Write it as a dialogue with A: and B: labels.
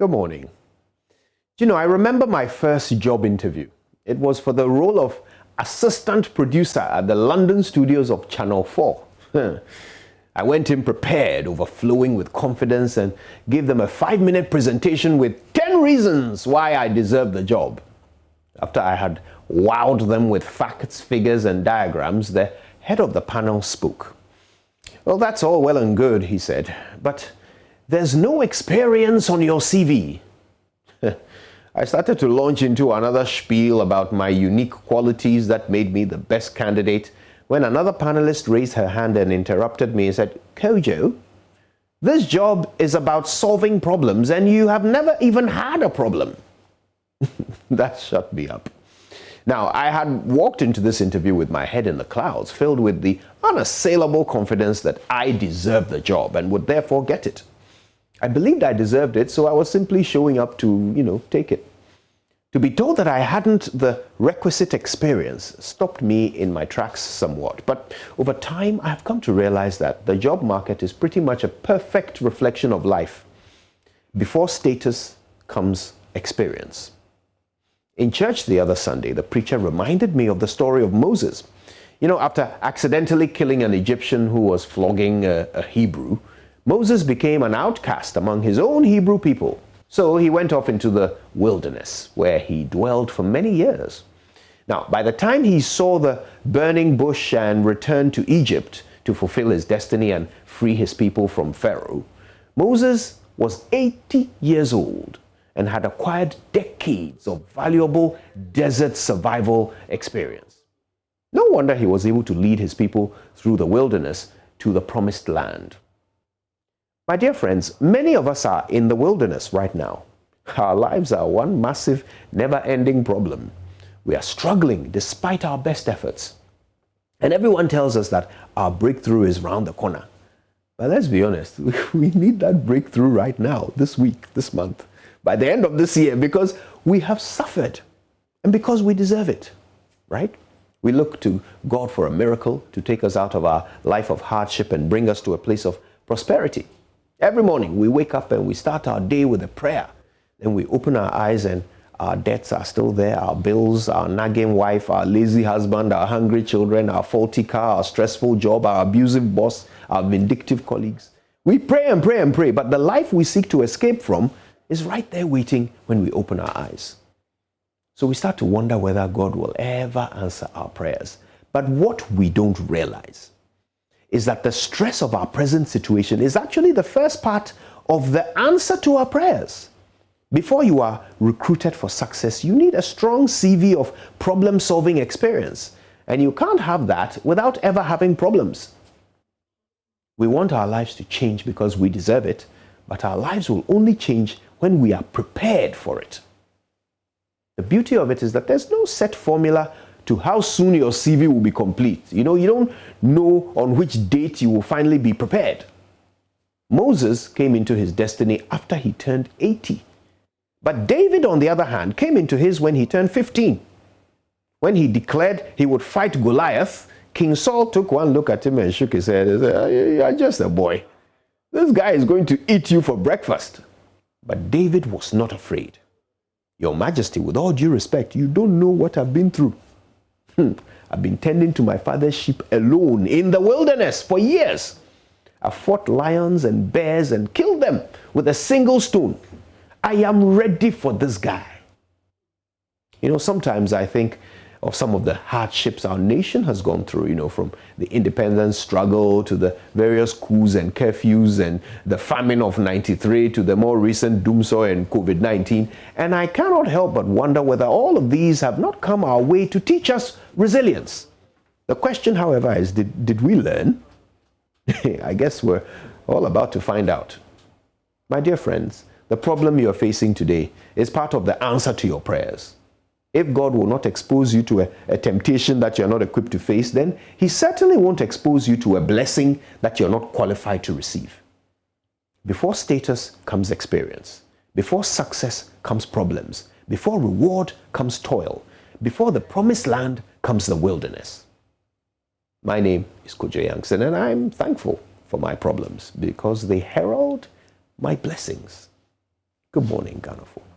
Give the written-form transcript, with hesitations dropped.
A: Good morning. I remember my first job interview. It was for the role of assistant producer at the London studios of Channel 4. I went in prepared, overflowing with confidence, and gave them a 5-minute presentation with 10 reasons why I deserved the job. After I had wowed them with facts, figures, and diagrams, the head of the panel spoke. "Well, that's all well and good," he said, "but there's no experience on your CV." I started to launch into another spiel about my unique qualities that made me the best candidate when another panelist raised her hand and interrupted me and said, "Kojo, this job is about solving problems and you have never even had a problem." That shut me up. Now, I had walked into this interview with my head in the clouds, filled with the unassailable confidence that I deserved the job and would therefore get it. I believed I deserved it, so I was simply showing up to, take it. To be told that I hadn't the requisite experience stopped me in my tracks somewhat. But over time, I have come to realize that the job market is pretty much a perfect reflection of life. Before status comes experience. In church the other Sunday, the preacher reminded me of the story of Moses. After accidentally killing an Egyptian who was flogging a Hebrew, Moses became an outcast among his own Hebrew people. So he went off into the wilderness, where he dwelled for many years. Now, by the time he saw the burning bush and returned to Egypt to fulfill his destiny and free his people from Pharaoh, Moses was 80 years old and had acquired decades of valuable desert survival experience. No wonder he was able to lead his people through the wilderness to the promised land. My dear friends, many of us are in the wilderness right now. Our lives are one massive, never-ending problem. We are struggling despite our best efforts. And everyone tells us that our breakthrough is round the corner. But let's be honest, we need that breakthrough right now, this week, this month, by the end of this year, because we have suffered and because we deserve it, right? We look to God for a miracle to take us out of our life of hardship and bring us to a place of prosperity. Every morning we wake up and we start our day with a prayer. Then we open our eyes and our debts are still there, our bills, our nagging wife, our lazy husband, our hungry children, our faulty car, our stressful job, our abusive boss, our vindictive colleagues. We pray and pray and pray, but the life we seek to escape from is right there waiting when we open our eyes. So we start to wonder whether God will ever answer our prayers. But what we don't realize is that the stress of our present situation is actually the first part of the answer to our prayers. Before you are recruited for success, you need a strong CV of problem-solving experience. And you can't have that without ever having problems. We want our lives to change because we deserve it, but our lives will only change when we are prepared for it. The beauty of it is that there's no set formula to how soon your CV will be complete. You don't know on which date you will finally be prepared. Moses came into his destiny after he turned 80. But David, on the other hand, came into his when he turned 15. When he declared he would fight Goliath, King Saul took one look at him and shook his head and said, "You're just a boy. This guy is going to eat you for breakfast." But David was not afraid. "Your Majesty, with all due respect, you don't know what I've been through. I've been tending to my father's sheep alone in the wilderness for years. I've fought lions and bears and killed them with a single stone. I am ready for this guy." Sometimes I think of some of the hardships our nation has gone through, from the independence struggle to the various coups and curfews and the famine of '93 to the more recent doomsday and COVID-19. And I cannot help but wonder whether all of these have not come our way to teach us resilience. The question, however, is did we learn? I guess we're all about to find out. My dear friends, the problem you're facing today is part of the answer to your prayers. If God will not expose you to a temptation that you're not equipped to face, then He certainly won't expose you to a blessing that you're not qualified to receive. Before status comes experience. Before success comes problems. Before reward comes toil. Before the promised land comes the wilderness. My name is Kojo Yankson, and I'm thankful for my problems because they herald my blessings. Good morning, Ghana.